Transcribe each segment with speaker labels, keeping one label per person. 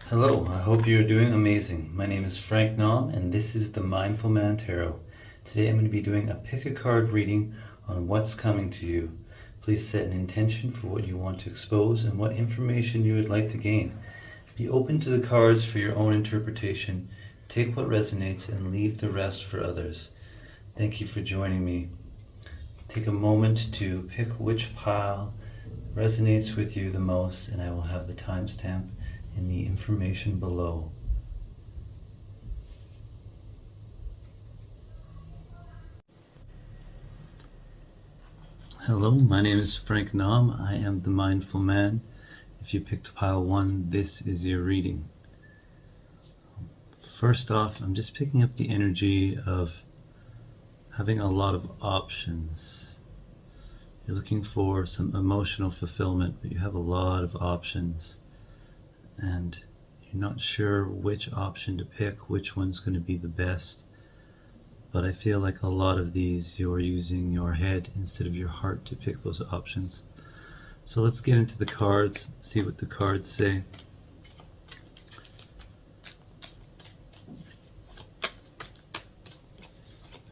Speaker 1: Hello, I hope you're doing amazing. My name is Frank Nom and this is the Mindful Man Tarot. Today I'm going to be doing a pick a card reading on what's coming to you. Please set an intention for what you want to expose and what information you would like to gain. Be open to the cards for your own interpretation. Take what resonates and leave the rest for others. Thank you for joining me. Take a moment to pick which pile resonates with you the most, and I will have the timestamp in the information below. Hello, my name is Frank Nom. I am the Mindful Man. If you picked pile 1, this is your reading. First off, I'm just picking up the energy of having a lot of options. You're looking for some emotional fulfillment, but you have a lot of options. And you're not sure which option to pick, which one's going to be the best. But I feel like a lot of these you're using your head instead of your heart to pick those options. So let's get into the cards, see what the cards say.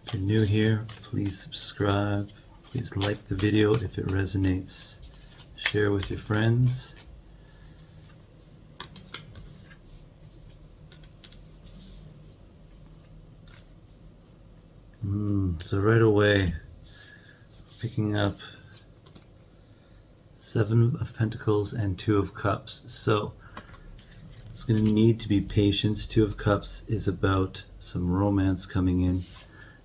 Speaker 1: If you're new here, please subscribe. Please like the video if it resonates. Share with your friends. So right away, picking up 7 of Pentacles and 2 of Cups. So it's going to need to be patience. 2 of Cups is about some romance coming in,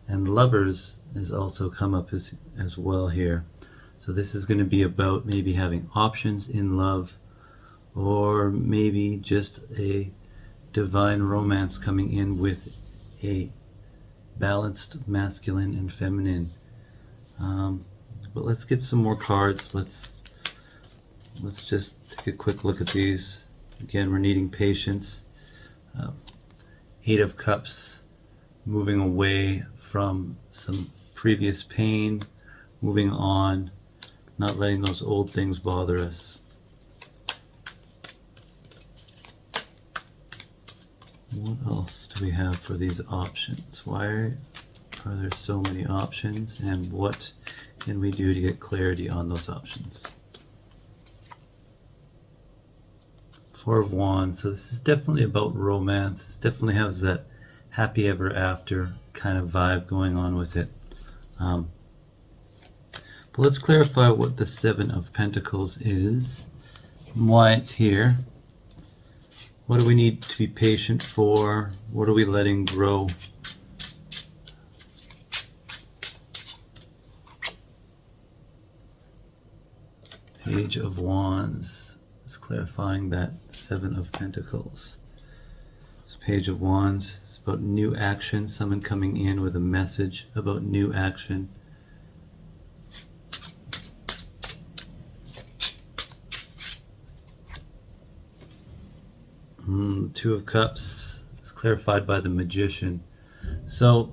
Speaker 1: and Lovers has also come up as well here. So this is going to be about maybe having options in love, or maybe just a divine romance coming in with a balanced masculine and feminine. But let's get some more cards. Let's just take a quick look at these. Again, we're needing patience. 8 of Cups, moving away from some previous pain, moving on, not letting those old things bother us. What else do we have for these options? Why are there so many options, and what can we do to get clarity on those options? 4 of Wands. So this is definitely about romance. This definitely has that happy ever after kind of vibe going on with it. But let's clarify what the 7 of Pentacles is and why it's here. What do we need to be patient for? What are we letting grow? Page of Wands is clarifying that 7 of Pentacles. This Page of Wands is about new action, someone coming in with a message about new action. Two of Cups is clarified by the Magician. So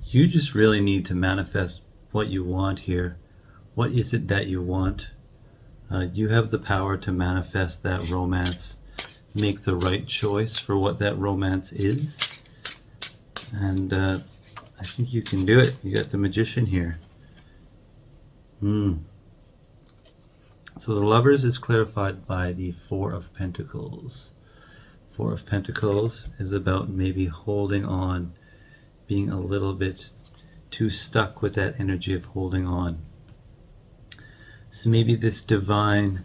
Speaker 1: you just really need to manifest what you want here. What is it that you want? You have the power to manifest that romance, make the right choice for what that romance is, and I think you can do it. You got the Magician here. So the Lovers is clarified by the 4 of Pentacles. 4 of Pentacles is about maybe holding on, being a little bit too stuck with that energy of holding on. So maybe this divine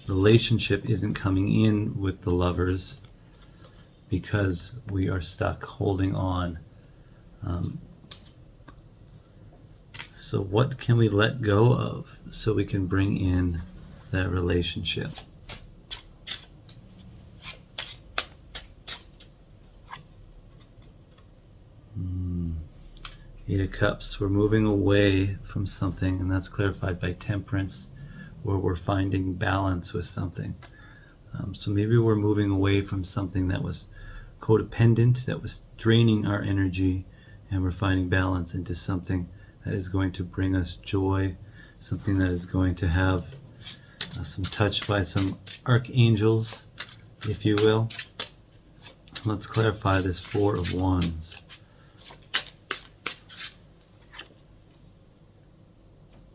Speaker 1: relationship isn't coming in with the Lovers because we are stuck holding on. So what can we let go of so we can bring in that relationship? 8 of Cups, we're moving away from something, and that's clarified by Temperance, where we're finding balance with something. So maybe we're moving away from something that was codependent, that was draining our energy, and we're finding balance into something that is going to bring us joy, something that is going to have some touch by some archangels, if you will. Let's clarify this Four of Wands.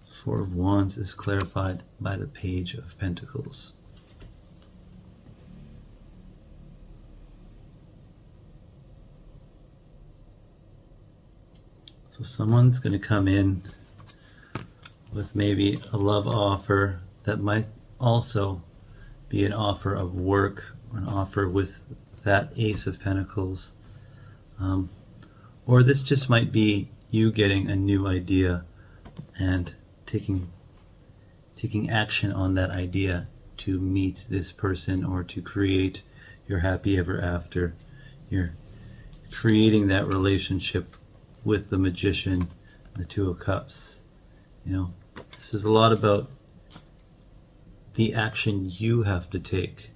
Speaker 1: Four of Wands is clarified by the Page of Pentacles. So someone's going to come in with maybe a love offer that might also be an offer of work, or an offer with that Ace of Pentacles. Or this just might be you getting a new idea and taking action on that idea to meet this person or to create your happy ever after. You're creating that relationship with the Magician, the Two of Cups. You know, this is a lot about the action you have to take,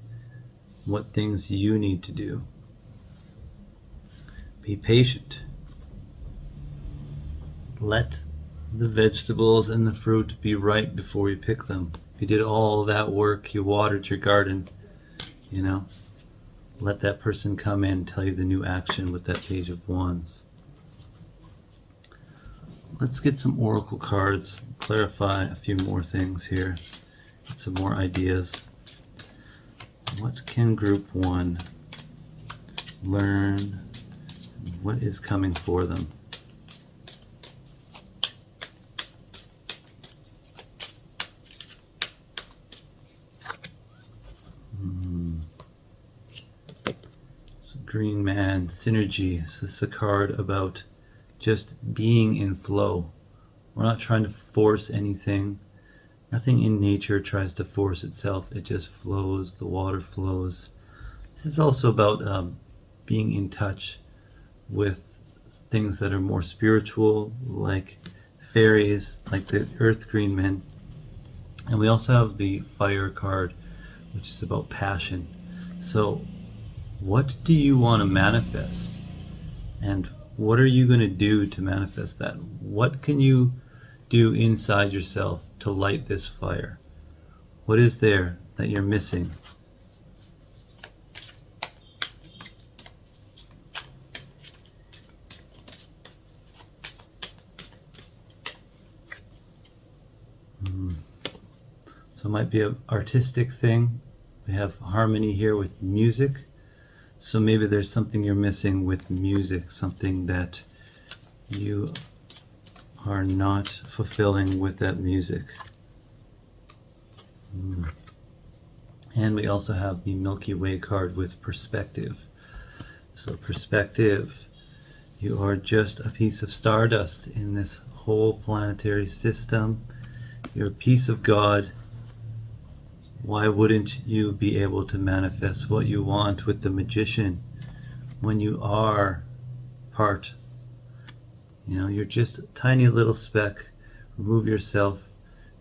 Speaker 1: what things you need to do. Be patient. Let the vegetables and the fruit be ripe before you pick them. You did all that work, you watered your garden, you know. Let that person come in and tell you the new action with that Page of Wands. Let's get some oracle cards, clarify a few more things here, get some more ideas. What can group 1 learn? What is coming for them? So Green Man, synergy. So this is a card about just being in flow. We're not trying to force anything. Nothing in nature tries to force itself. It just flows. The water flows. This is also about being in touch with things that are more spiritual, like fairies, like the Earth Green Men. And we also have the Fire card, which is about passion. So what do you want to manifest? And what are you going to do to manifest that? What can you do inside yourself to light this fire? What is there that you're missing? So it might be an artistic thing. We have harmony here with music. So maybe there's something you're missing with music, something that you are not fulfilling with that music. And we also have the Milky Way card with perspective. So perspective, you are just a piece of stardust in this whole planetary system. You're a piece of God. Why wouldn't you be able to manifest what you want with the Magician when you are part? You know, you're just a tiny little speck. Remove yourself,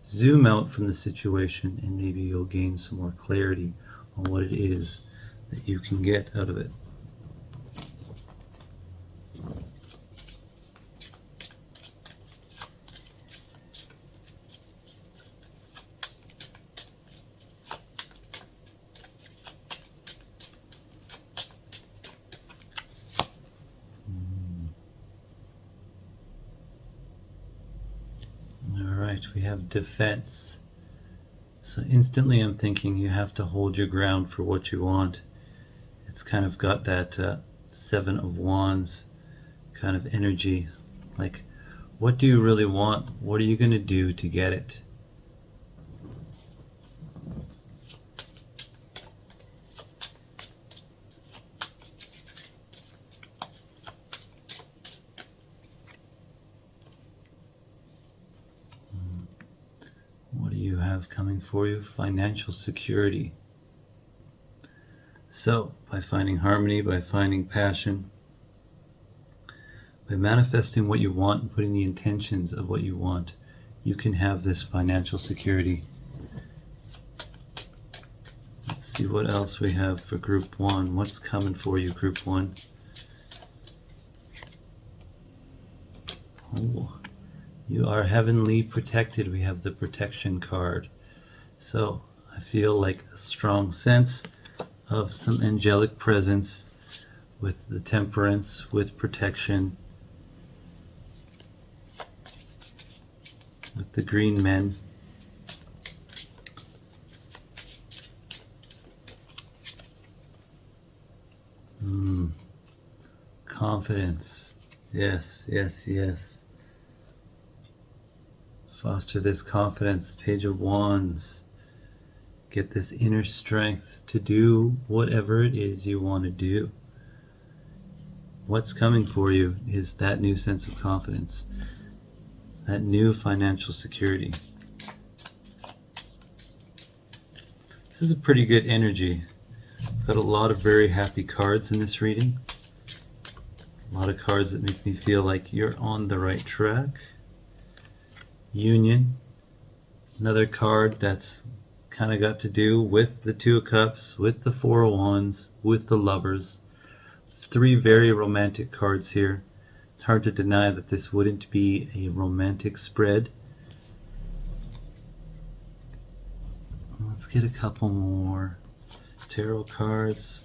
Speaker 1: zoom out from the situation, and maybe you'll gain some more clarity on what it is that you can get out of it. We have defense. So instantly I'm thinking you have to hold your ground for what you want. It's kind of got that Seven of Wands kind of energy. Like, what do you really want? What are you going to do to get it? What do you have coming for you? Financial security. So, by finding harmony, by finding passion, by manifesting what you want and putting the intentions of what you want, you can have this financial security. Let's see what else we have for Group 1. What's coming for you, Group 1? Oh. You are heavenly protected. We have the protection card. So I feel like a strong sense of some angelic presence with the temperance, with protection, with the green men. Confidence. Yes, yes, yes. Foster this confidence. Page of Wands. Get this inner strength to do whatever it is you want to do. What's coming for you is that new sense of confidence, that new financial security. This is a pretty good energy. Got a lot of very happy cards in this reading. A lot of cards that make me feel like you're on the right track. Union. Another card that's kind of got to do with the Two of Cups, with the Four of Wands, with the Lovers. 3 very romantic cards here. It's hard to deny that this wouldn't be a romantic spread. Let's get a couple more tarot cards.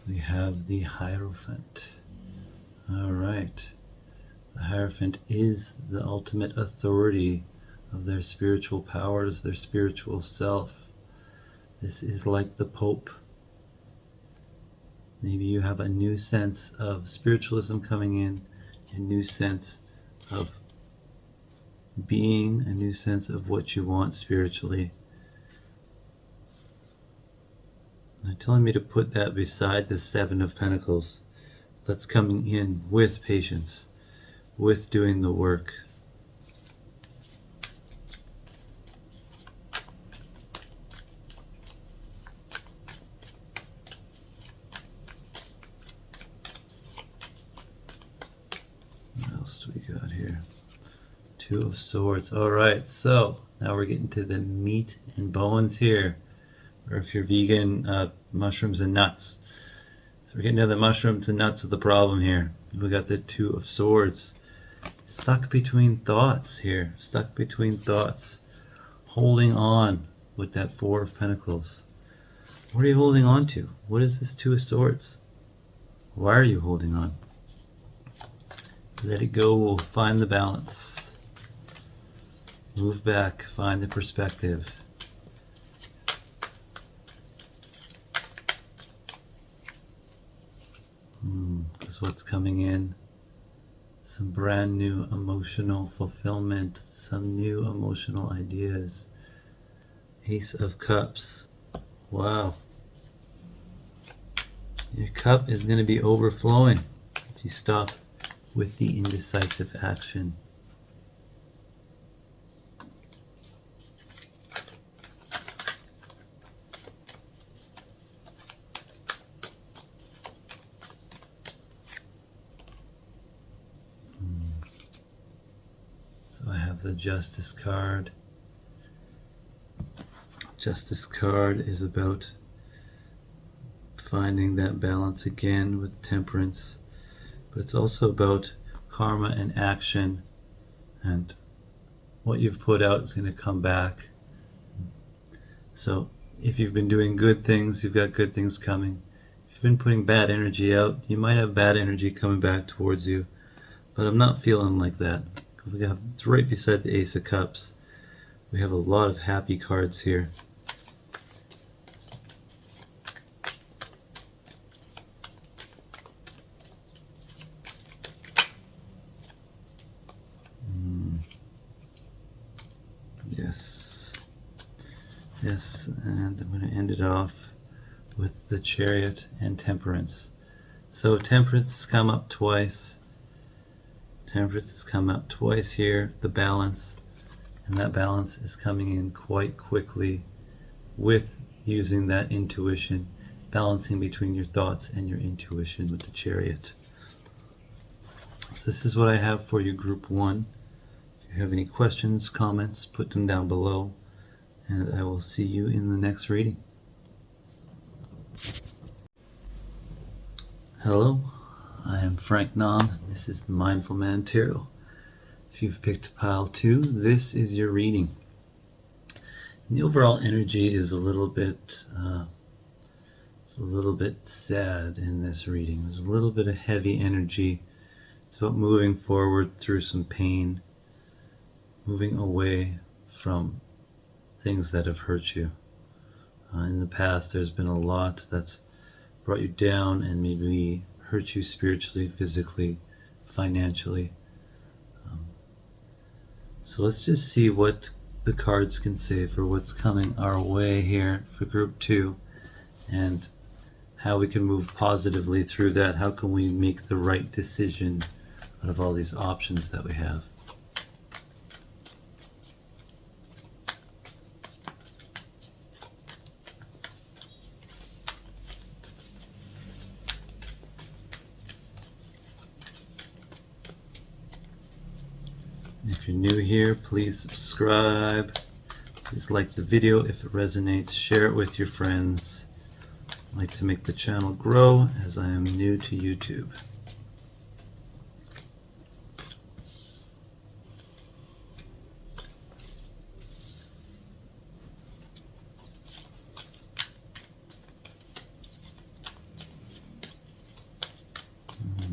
Speaker 1: We have the Hierophant. All right. The Hierophant is the ultimate authority of their spiritual powers, their spiritual self. This is like the Pope. Maybe you have a new sense of spiritualism coming in, a new sense of being, a new sense of what you want spiritually. They're telling me to put that beside the Seven of Pentacles. That's coming in with patience, with doing the work. What else do we got here? Two of Swords. All right, so now we're getting to the meat and bones here. Or if you're vegan, mushrooms and nuts. So we're getting to the mushrooms and nuts of the problem here. We got the Two of Swords. Stuck between thoughts here. Stuck between thoughts. Holding on with that Four of Pentacles. What are you holding on to? What is this Two of Swords? Why are you holding on? Let it go. Find the balance. Move back. Find the perspective. Because what's coming in, some brand new emotional fulfillment, some new emotional ideas. Ace of Cups. Wow. Your cup is going to be overflowing if you stop with the indecisive action. So I have the Justice card. Justice card is about finding that balance again with Temperance, but it's also about karma and action, and what you've put out is going to come back. So if you've been doing good things, you've got good things coming. If you've been putting bad energy out, you might have bad energy coming back towards you, but I'm not feeling like that. It's right beside the Ace of Cups. We have a lot of happy cards here. Yes. Yes, and I'm going to end it off with the Chariot and Temperance. So Temperance has come up twice. Temperance has come up twice here, the balance, and that balance is coming in quite quickly with using that intuition, balancing between your thoughts and your intuition with the Chariot. So this is what I have for you, Group 1. If you have any questions, comments, put them down below, and I will see you in the next reading. Hello, I am Frank Nam. This is the Mindful Man Tarot. If you've picked pile 2, this is your reading. And the overall energy is a little bit sad in this reading. There's a little bit of heavy energy. It's about moving forward through some pain, moving away from things that have hurt you. In the past, there's been a lot that's brought you down and maybe hurt you spiritually, physically, financially. So let's just see what the cards can say for what's coming our way here for group 2, and how we can move positively through that. How can we make the right decision out of all these options that we have? If you're new here, please subscribe. Please like the video if it resonates. Share it with your friends. I'd like to make the channel grow as I am new to YouTube.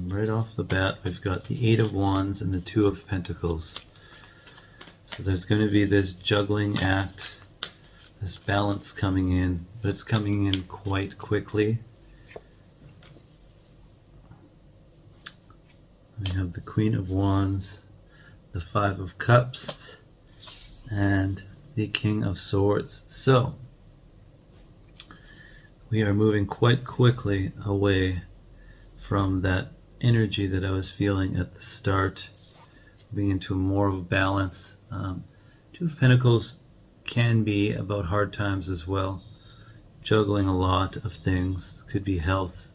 Speaker 1: Right off the bat, we've got the 8 of Wands and the 2 of Pentacles. So there's going to be this juggling act, this balance coming in, but it's coming in quite quickly. We have the Queen of Wands, the 5 of Cups, and the King of Swords. So we are moving quite quickly away from that energy that I was feeling at the start, moving into more of a balance. 2 of Pentacles can be about hard times as well, juggling a lot of things. Could be health,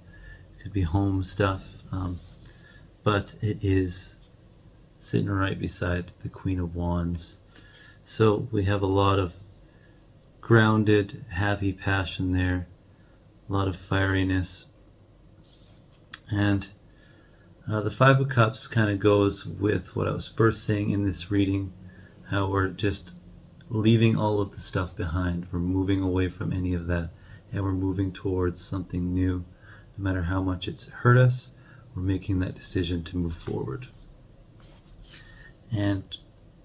Speaker 1: could be home stuff, but it is sitting right beside the Queen of Wands. So we have a lot of grounded, happy passion there, a lot of fieriness. And the 5 of Cups kind of goes with what I was first saying in this reading, how we're just leaving all of the stuff behind. We're moving away from any of that, and we're moving towards something new. No matter how much it's hurt us, we're making that decision to move forward. And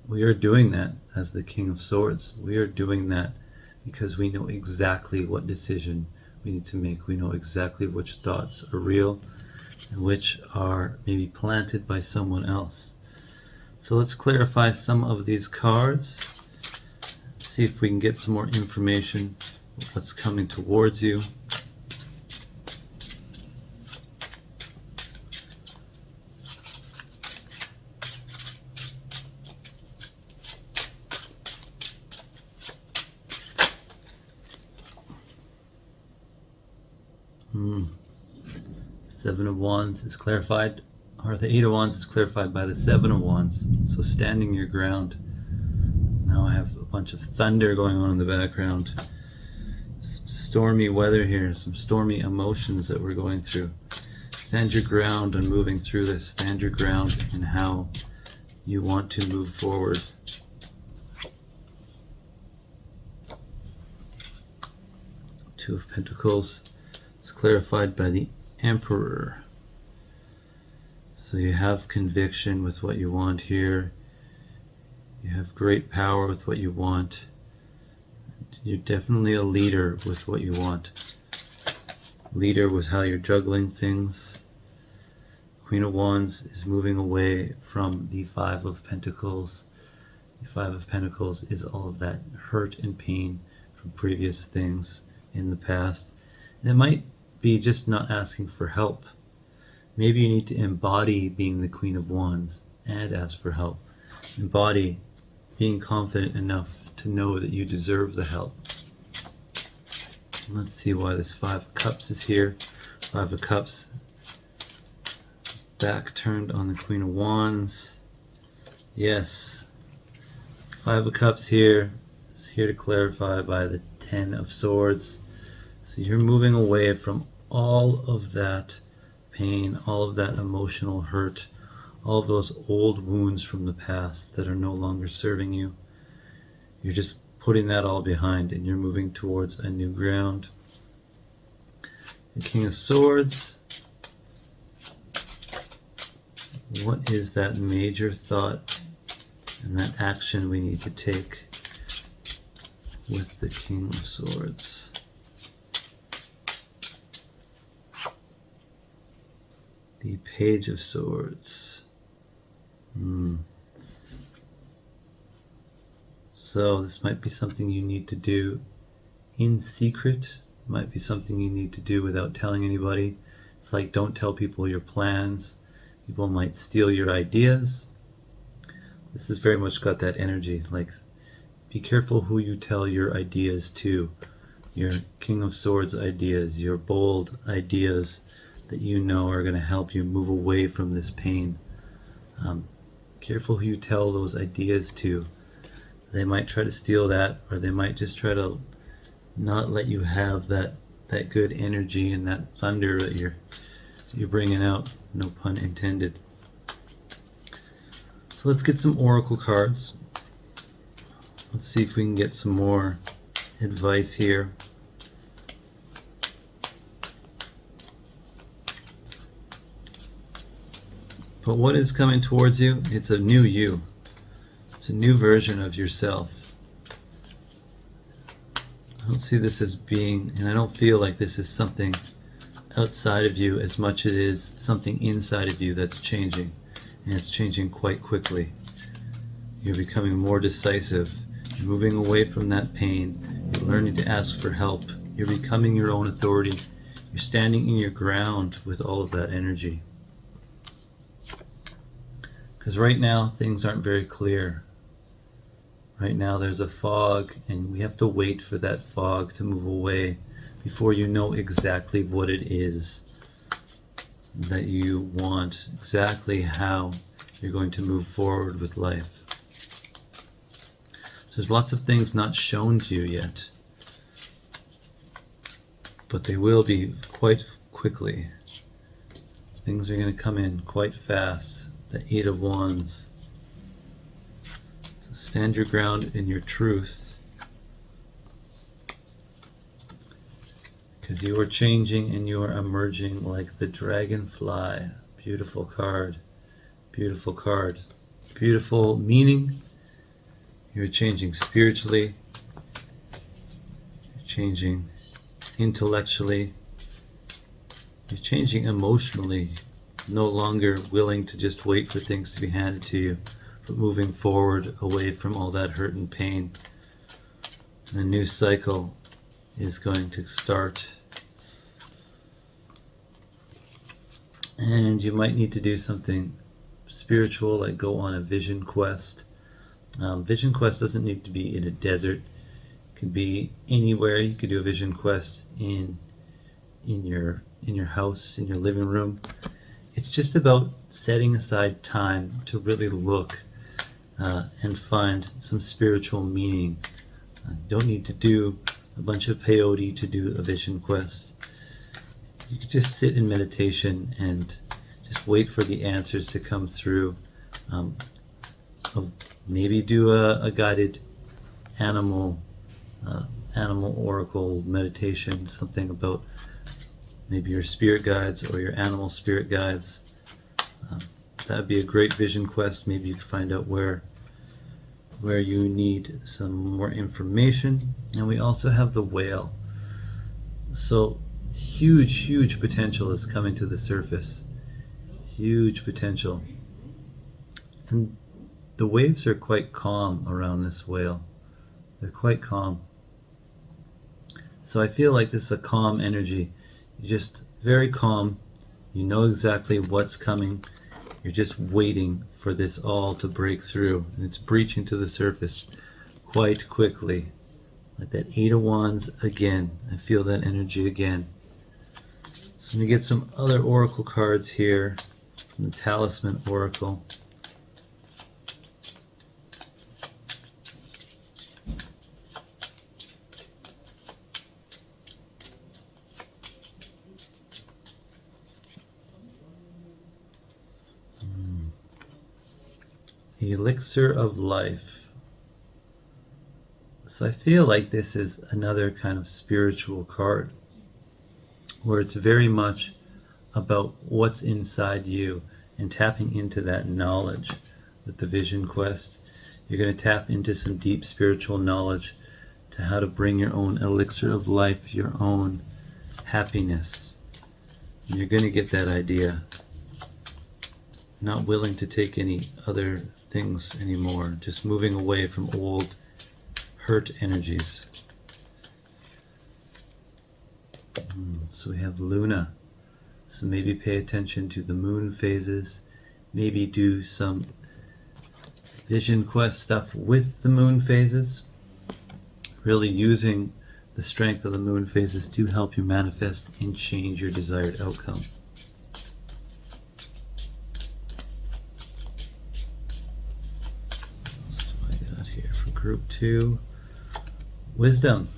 Speaker 1: we are doing that as the King of Swords. We are doing that because we know exactly what decision we need to make. We know exactly which thoughts are real and which are maybe planted by someone else. So let's clarify some of these cards, see if we can get some more information of what's coming towards you. Seven of Wands is clarified, or the 8 of Wands is clarified by the 7 of Wands. So standing your ground. Now I have a bunch of thunder going on in the background. Some stormy weather here, some stormy emotions that we're going through. Stand your ground and moving through this. Stand your ground in how you want to move forward. Two of Pentacles is clarified by the Emperor. So you have conviction with what you want here. You have great power with what you want. You're definitely a leader with what you want. Leader with how you're juggling things. Queen of Wands is moving away from the 5 of Pentacles. The 5 of Pentacles is all of that hurt and pain from previous things in the past. And it might be just not asking for help. Maybe you need to embody being the Queen of Wands and ask for help. Embody being confident enough to know that you deserve the help. Let's see why this 5 of Cups is here. 5 of Cups, back turned on the Queen of Wands. Yes, 5 of Cups here is here to clarify by the 10 of Swords. So you're moving away from all of that pain, all of that emotional hurt, all of those old wounds from the past that are no longer serving you. You're just putting that all behind and you're moving towards a new ground. The King of Swords. What is that major thought and that action we need to take with the King of Swords? The Page of Swords. So this might be something you need to do in secret. It might be something you need to do without telling anybody. It's like, don't tell people your plans. People might steal your ideas. This has very much got that energy. Like, be careful who you tell your ideas to. Your King of Swords ideas, your bold ideas that you know are going to help you move away from this pain. Careful who you tell those ideas to. They might try to steal that, or they might just try to not let you have that good energy and that thunder that you're bringing out. No pun intended. So let's get some oracle cards. Let's see if we can get some more advice here. But what is coming towards you? It's a new you. It's a new version of yourself. I don't see this as being, and I don't feel like this is something outside of you as much as it is something inside of you that's changing. And it's changing quite quickly. You're becoming more decisive. You're moving away from that pain. You're learning to ask for help. You're becoming your own authority. You're standing in your ground with all of that energy. Because right now, things aren't very clear. Right now, there's a fog, and we have to wait for that fog to move away before you know exactly what it is that you want, exactly how you're going to move forward with life. So there's lots of things not shown to you yet, but they will be quite quickly. Things are going to come in quite fast. The Eight of Wands. So stand your ground in your truth, because you are changing and you are emerging like the dragonfly. Beautiful card. Beautiful card. Beautiful meaning. You're changing spiritually. You're changing intellectually. You're changing emotionally. No longer willing to just wait for things to be handed to you, but moving forward away from all that hurt and pain. And a new cycle is going to start. And you might need to do something spiritual, like go on a vision quest. Vision quest doesn't need to be in a desert. It could be anywhere. You could do a vision quest in your house, in your living room. It's just about setting aside time to really look and find some spiritual meaning. You don't need to do a bunch of peyote to do a vision quest. You could just sit in meditation and just wait for the answers to come through. Maybe do a guided animal oracle meditation, something about maybe your spirit guides or your animal spirit guides. That would be a great vision quest. Maybe you can find out where you need some more information. And we also have the whale. So huge potential is coming to the surface. Huge potential. And the waves are quite calm around this whale. They're quite calm. So I feel like this is a calm energy. You're just very calm. You know exactly what's coming. You're just waiting for this all to break through. And it's breaching to the surface quite quickly. Like that Eight of Wands again. I feel that energy again. So I'm going to get some other oracle cards here from the Talisman Oracle. Elixir of Life. So I feel like this is another kind of spiritual card where it's very much about what's inside you and tapping into that knowledge. With the Vision Quest, you're going to tap into some deep spiritual knowledge to how to bring your own elixir of life, your own happiness. And you're going to get that idea. Not willing to take any other things anymore, just moving away from old hurt energies. So we have Luna. So maybe pay attention to the moon phases, maybe do some Vision Quest stuff with the moon phases, really using the strength of the moon phases to help you manifest and change your desired outcome. What do I got here for group 2? Wisdom.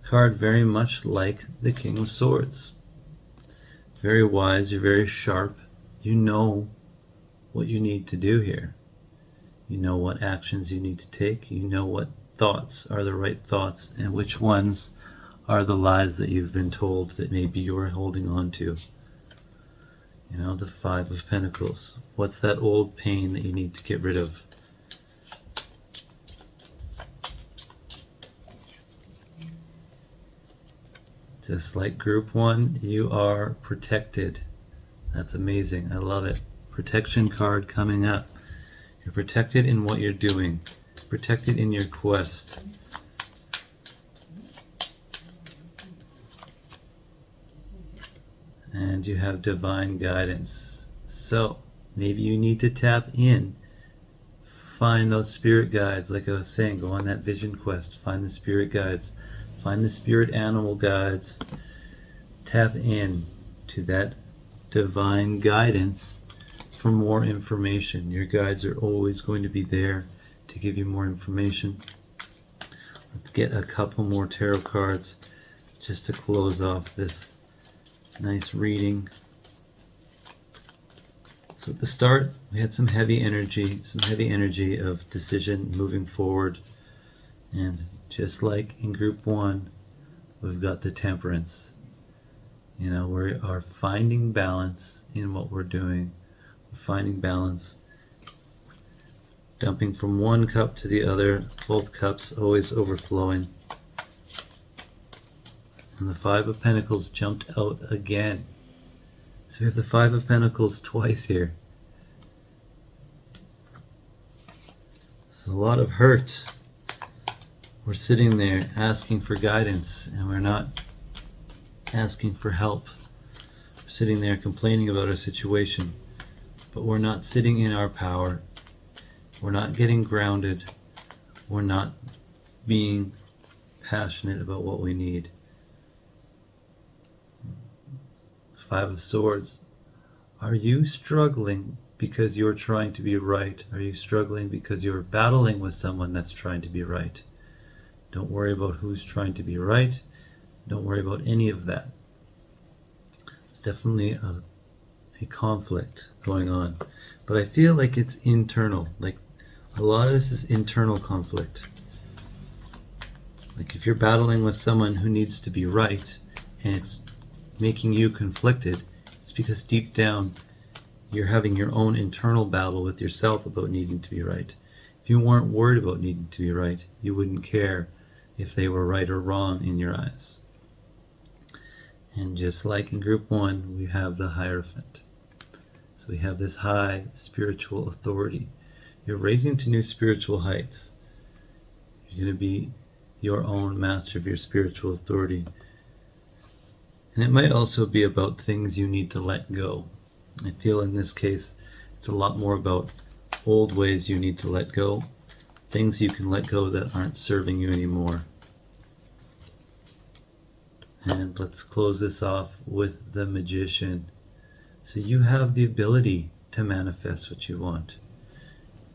Speaker 1: Card very much like the King of Swords. Very wise, you're very sharp. You know what you need to do here. You know what actions you need to take. You know what thoughts are the right thoughts and which ones are the lies that you've been told that maybe you're holding on to. You know, the Five of Pentacles. What's that old pain that you need to get rid of? Just like group 1, you are protected. That's amazing. I love it. Protection card coming up. You're protected in what you're doing. Protected in your quest. And you have divine guidance. So maybe you need to tap in. Find those spirit guides. Like I was saying, go on that vision quest. Find the spirit guides. Find the spirit animal guides. Tap in to that divine guidance for more information. Your guides are always going to be there to give you more information. Let's get a couple more tarot cards just to close off this nice reading. So at the start, we had some heavy energy of decision moving forward. And just like in group 1, we've got the Temperance. You know, we are finding balance in what we're doing. We're finding balance. Dumping from one cup to the other, both cups always overflowing. And the Five of Pentacles jumped out again. So we have the Five of Pentacles twice here. So a lot of hurt. We're sitting there asking for guidance, and we're not asking for help. We're sitting there complaining about our situation, but we're not sitting in our power. We're not getting grounded. We're not being passionate about what we need. Five of Swords. Are you struggling because you're trying to be right? Are you struggling because you're battling with someone that's trying to be right? Don't worry about who's trying to be right. Don't worry about any of that. It's definitely a conflict going on. But I feel like it's internal. Like a lot of this is internal conflict. Like if you're battling with someone who needs to be right and it's making you conflicted, it's because deep down you're having your own internal battle with yourself about needing to be right. If you weren't worried about needing to be right, you wouldn't care if they were right or wrong in your eyes. And just like in group 1, we have the Hierophant. So we have this high spiritual authority. You're raising to new spiritual heights. You're going to be your own master of your spiritual authority. And it might also be about things you need to let go. I feel in this case, it's a lot more about old ways you need to let go. Things you can let go that aren't serving you anymore. And let's close this off with the Magician. So you have the ability to manifest what you want.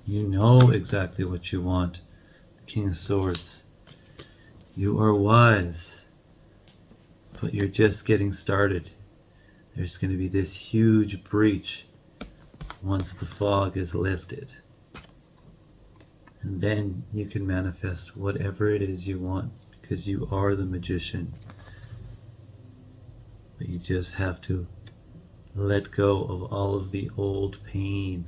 Speaker 1: You know exactly what you want. King of Swords. You are wise, but you're just getting started. There's going to be this huge breach once the fog is lifted. And then you can manifest whatever it is you want, because you are the magician. But you just have to let go of all of the old pain.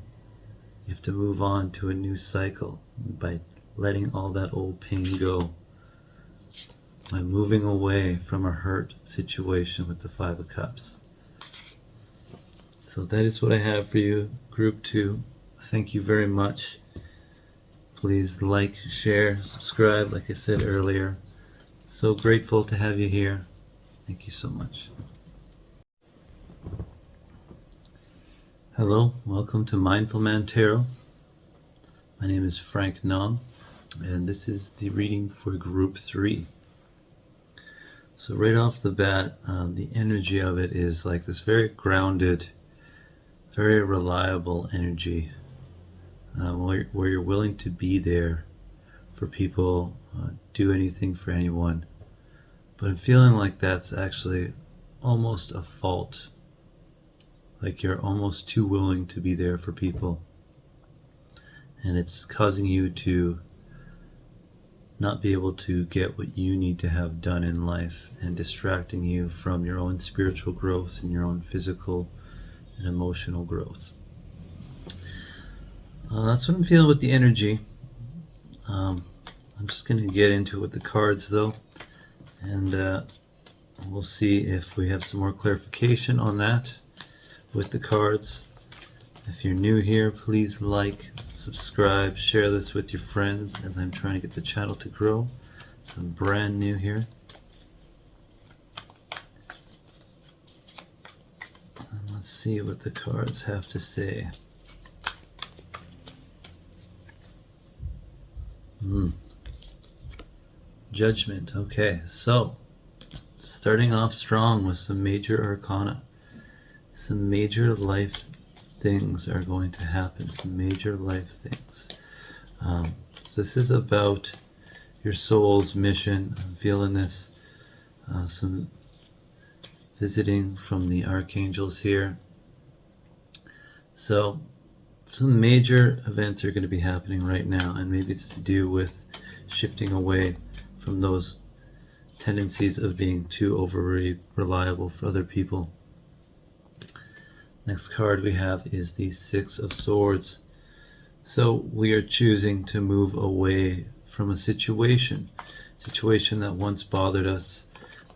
Speaker 1: You have to move on to a new cycle by letting all that old pain go, by moving away from a hurt situation with the Five of Cups. So that is what I have for you, Group 2. Thank you very much. Please like, share, subscribe, like I said earlier. So grateful to have you here. Thank you so much. Hello, welcome to Mindful Man Tarot. My name is Frank Nam, and this is the reading for Group 3. So right off the bat, the energy of it is like this very grounded, very reliable energy, where you're willing to be there for people, do anything for anyone. But I'm feeling like that's actually almost a fault. Like you're almost too willing to be there for people. And it's causing you to not be able to get what you need to have done in life, and distracting you from your own spiritual growth and your own physical and emotional growth. That's what I'm feeling with the energy. I'm just going to get into it with the cards though, and we'll see if we have some more clarification on that with the cards. If you're new here, please like, subscribe, share this with your friends, as I'm trying to get the channel to grow. So I'm brand new here. And let's see what the cards have to say. Judgment. Okay, so starting off strong with some major arcana. Some major life things are going to happen. Some major life things. So this is about your soul's mission. I'm feeling this. Some visiting from the archangels here. So some major events are going to be happening right now, and maybe it's to do with shifting away from those tendencies of being too overly reliable for other people. Next card we have is the Six of Swords. So we are choosing to move away from a situation that once bothered us.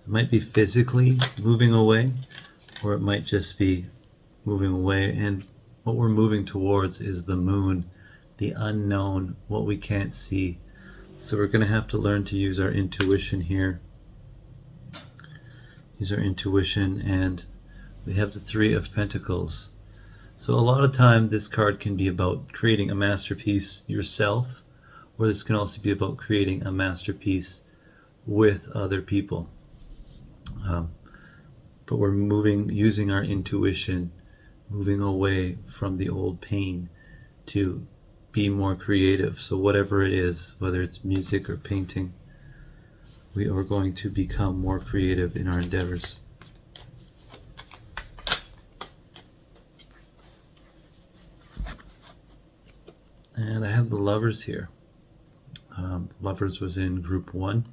Speaker 1: It might be physically moving away, or it might just be moving away, and what we're moving towards is the moon, the unknown, what we can't see. So we're going to have to learn to use our intuition here. Use our intuition, and we have the Three of Pentacles. So a lot of time this card can be about creating a masterpiece yourself, or this can also be about creating a masterpiece with other people. But we're using our intuition, moving away from the old pain to be more creative. So whatever it is, whether it's music or painting, we are going to become more creative in our endeavors. And I have the Lovers here. Lovers was in Group 1.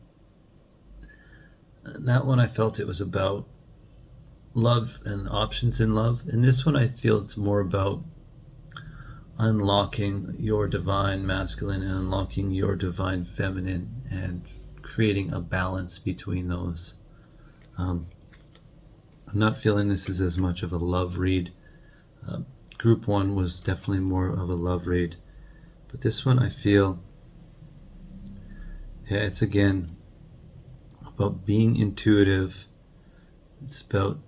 Speaker 1: And that one I felt it was about love and options in love. In this one I feel it's more about unlocking your divine masculine and unlocking your divine feminine, and creating a balance between those. I'm not feeling this is as much of a love read. Group 1 was definitely more of a love read. But this one I feel, yeah, it's again about being intuitive. It's about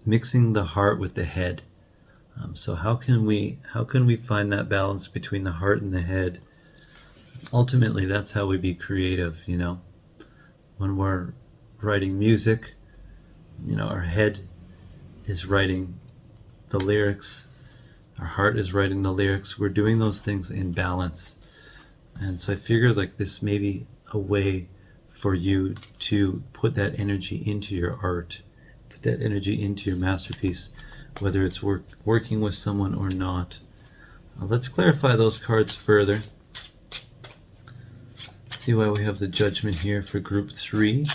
Speaker 1: mixing the heart with the head. So how can we find that balance between the heart and the head? Ultimately, that's how we be creative, you know. When we're writing music, you know, our head is writing the lyrics, our heart is writing the lyrics. We're doing those things in balance. And so I figured like this may be a way for you to put that energy into your art, put that energy into your masterpiece, whether it's working with someone or not. Let's clarify those cards further. See why we have the Judgment here for group 3.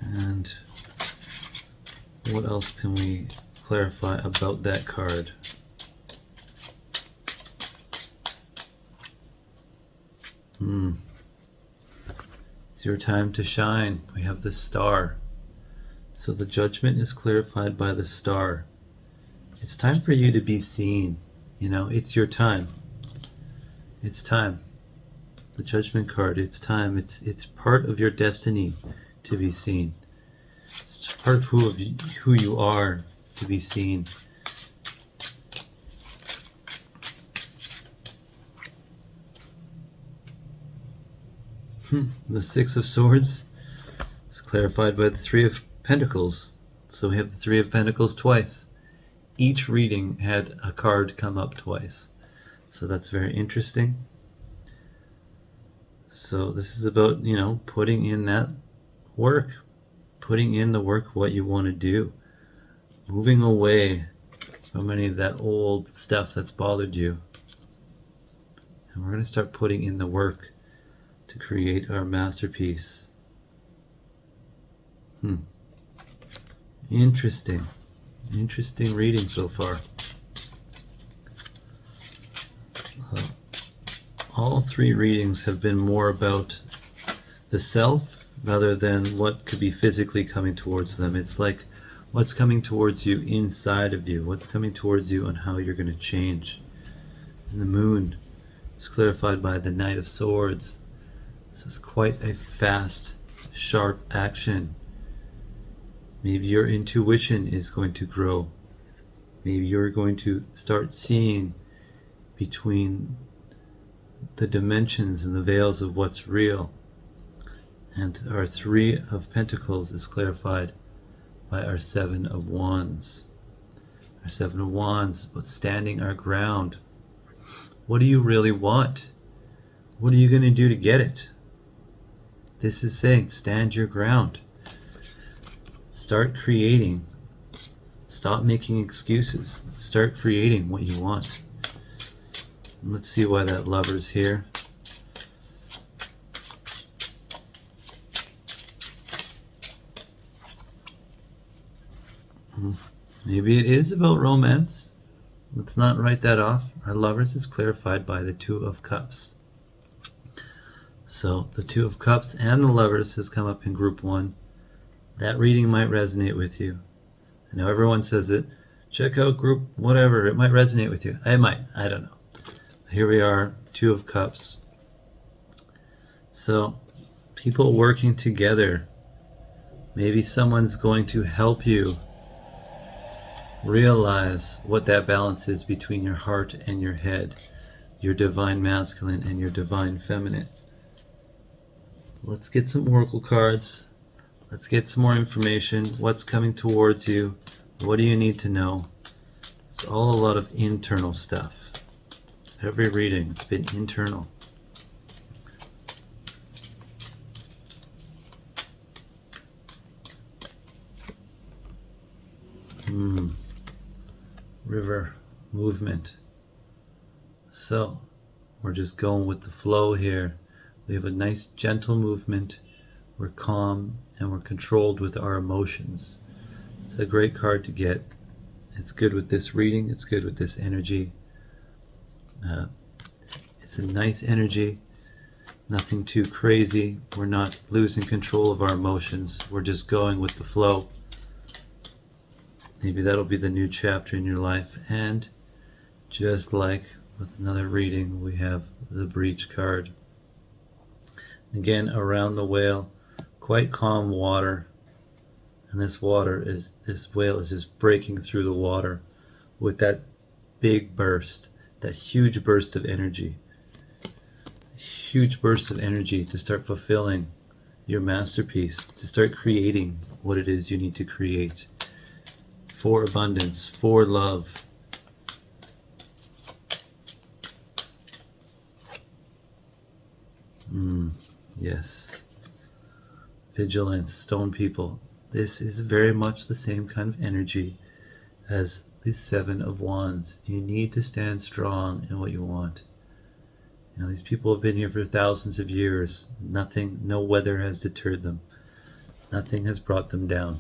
Speaker 1: And what else can we clarify about that card? It's your time to shine. We have the Star. So the Judgment is clarified by the Star. It's time for you to be seen. You know, it's your time. It's time. The Judgment card, it's time. It's part of your destiny to be seen. It's part of who you are to be seen. The Six of Swords is clarified by the Three of Pentacles. So we have the Three of Pentacles twice. Each reading had a card come up twice. So that's very interesting. So this is about, you know, putting in that work. Putting in the work, what you want to do. Moving away from any of that old stuff that's bothered you. And we're going to start putting in the work to create our masterpiece. Interesting. Interesting reading so far. All 3 readings have been more about the self rather than what could be physically coming towards them. It's like what's coming towards you inside of you, what's coming towards you and how you're going to change. And the Moon is clarified by the Knight of Swords. This is quite a fast, sharp action. Maybe your intuition is going to grow. Maybe you're going to start seeing between the dimensions and the veils of what's real. And our Three of Pentacles is clarified by our Seven of Wands. Our Seven of Wands, about standing our ground. What do you really want? What are you going to do to get it? This is saying stand your ground. Start creating. Stop making excuses. Start creating what you want. And let's see why that Lover's here. Maybe it is about romance. Let's not write that off. Our Lovers is clarified by the Two of Cups. So the Two of Cups and the Lovers has come up in group 1. That reading might resonate with you. I know everyone says it. Check out group whatever. It might resonate with you. It might. I don't know. Here we are, Two of Cups. So people working together. Maybe someone's going to help you realize what that balance is between your heart and your head, your divine masculine and your divine feminine. Let's get some oracle cards. Let's get some more information. What's coming towards you? What do you need to know? It's all a lot of internal stuff. Every reading, it's been internal. River movement. So we're just going with the flow here. We have a nice gentle movement. We're calm and we're controlled with our emotions. It's a great card to get. It's good with this reading. It's good with this energy. It's a nice energy. Nothing too crazy. We're not losing control of our emotions. We're just going with the flow. Maybe that'll be the new chapter in your life. And just like with another reading, we have the Breach card. Again, around the whale, quite calm water. And this whale is just breaking through the water with that big burst, that huge burst of energy. Huge burst of energy to start fulfilling your masterpiece, to start creating what it is you need to create. For abundance, for love. Yes. Vigilance, stone people. This is very much the same kind of energy as the Seven of Wands. You need to stand strong in what you want. You know, these people have been here for thousands of years. Nothing, no weather has deterred them. Nothing has brought them down.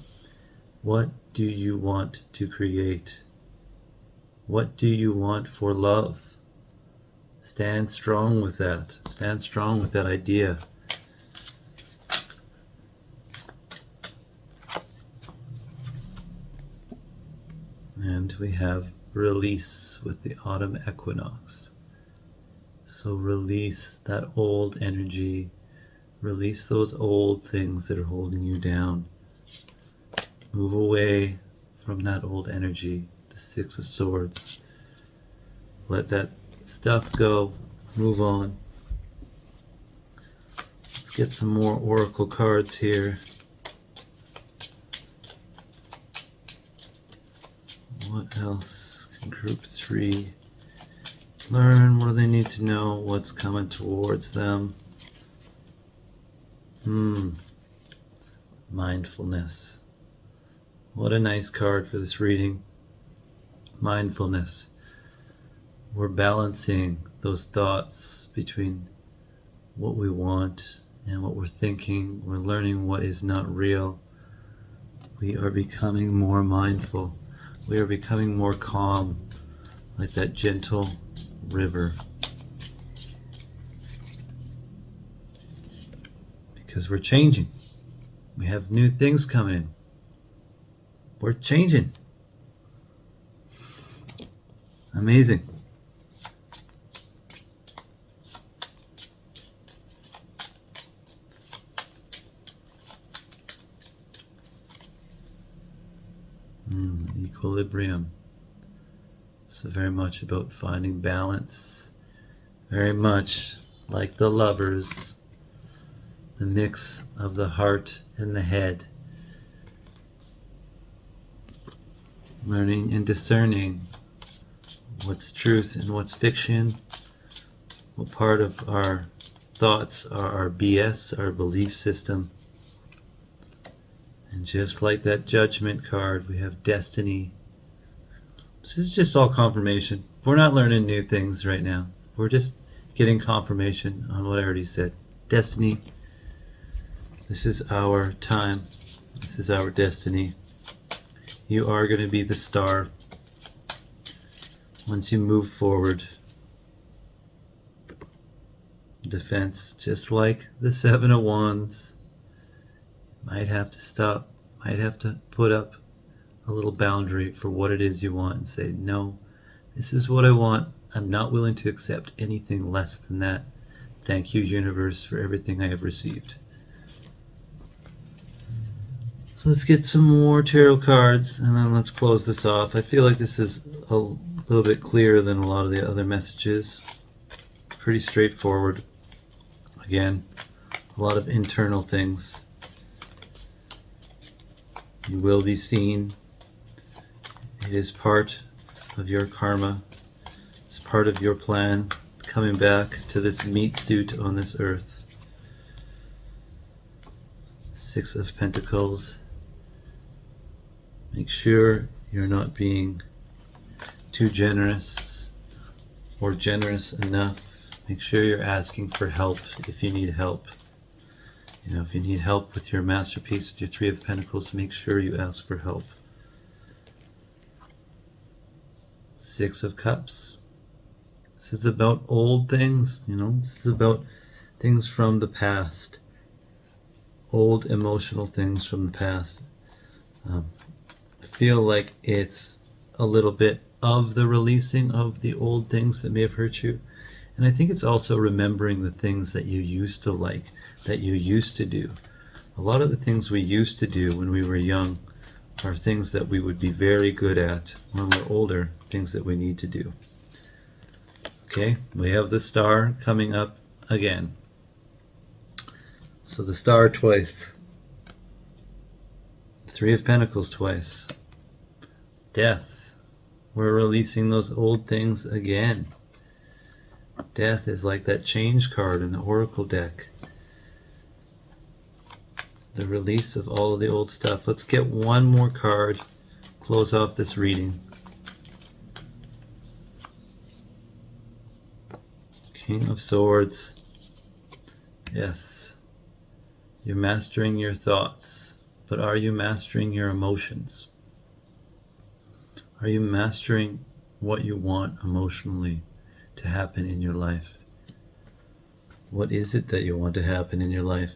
Speaker 1: What do you want to create? What do you want for love? Stand strong with that. Stand strong with that idea. And we have release with the autumn equinox. So release that old energy. Release those old things that are holding you down. Move away from that old energy. The Six of Swords. Let that stuff go. Move on. Let's get some more oracle cards here. What else can group 3 learn? What do they need to know? What's coming towards them? Mindfulness. What a nice card for this reading. Mindfulness. We're balancing those thoughts between what we want and what we're thinking. We're learning what is not real. We are becoming more mindful. We are becoming more calm, like that gentle river. Because we're changing. We have new things coming in. We're changing. Amazing. Equilibrium. So very much about finding balance. Very much like the Lovers. The mix of the heart and the head. Learning and discerning what's truth and what's fiction. What part of our thoughts are our BS, our belief system. And just like that Judgment card, we have Destiny. This is just all confirmation. We're not learning new things right now. We're just getting confirmation on what I already said. Destiny. This is our time. This is our destiny. You are going to be the star. Once you move forward. Defense, just like the Seven of Wands. Might have to stop. Might have to put up a little boundary for what it is you want and say, no, this is what I want. I'm not willing to accept anything less than that. Thank you, universe, for everything I have received. So let's get some more tarot cards and then let's close this off. I feel like this is a little bit clearer than a lot of the other messages. Pretty straightforward. Again, a lot of internal things. You will be seen. It is part of your karma. It's part of your plan coming back to this meat suit on this earth. Six of Pentacles. Make sure you're not being too generous or generous enough. Make sure you're asking for help if you need help. You know, if you need help with your masterpiece, with your Three of Pentacles, make sure you ask for help. Six of Cups. This is about old things, you know. This is about things from the past. Old emotional things from the past. I feel like it's a little bit of the releasing of the old things that may have hurt you. And I think it's also remembering the things that you used to like, that you used to do. A lot of the things we used to do when we were young are things that we would be very good at when we're older, things that we need to do. Okay, we have the Star coming up again. So the Star twice. Three of Pentacles twice. Death. We're releasing those old things again. Death is like that change card in the Oracle deck. The release of all of the old stuff. Let's get one more card. close off this reading. King of Swords. Yes. You're mastering your thoughts, but are you mastering your emotions? Are you mastering what you want emotionally to happen in your life? What is it that you want to happen in your life?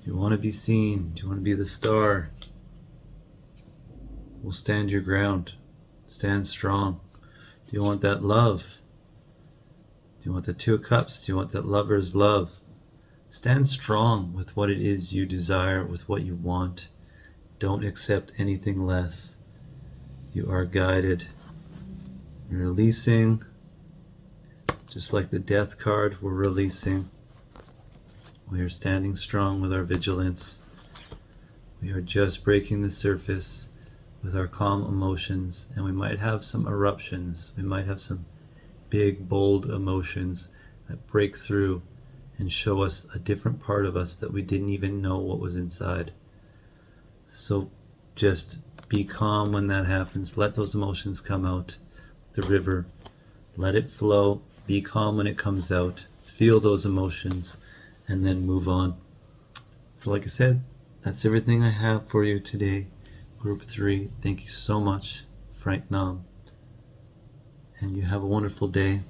Speaker 1: Do you want to be seen? Do you want to be the star? Well, stand your ground. Stand strong. Do you want that love? Do you want the Two of Cups? Do you want that lover's love? Stand strong with what it is you desire, with what you want. Don't accept anything less. You are guided. You're releasing. Just like the Death card, we're releasing. We are standing strong with our vigilance. We are just breaking the surface with our calm emotions, and we might have some eruptions. We might have some big, bold emotions that break through and show us a different part of us that we didn't even know what was inside. So just be calm when that happens. Let those emotions come out. The river, let it flow. Be calm when it comes out. Feel those emotions and then move on. So like I said, that's everything I have for you today. Group 3, thank you so much, Frank Nam. And you have a wonderful day.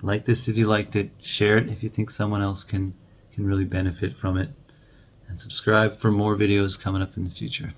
Speaker 1: Like this if you liked it. Share it if you think someone else can really benefit from it. And subscribe for more videos coming up in the future.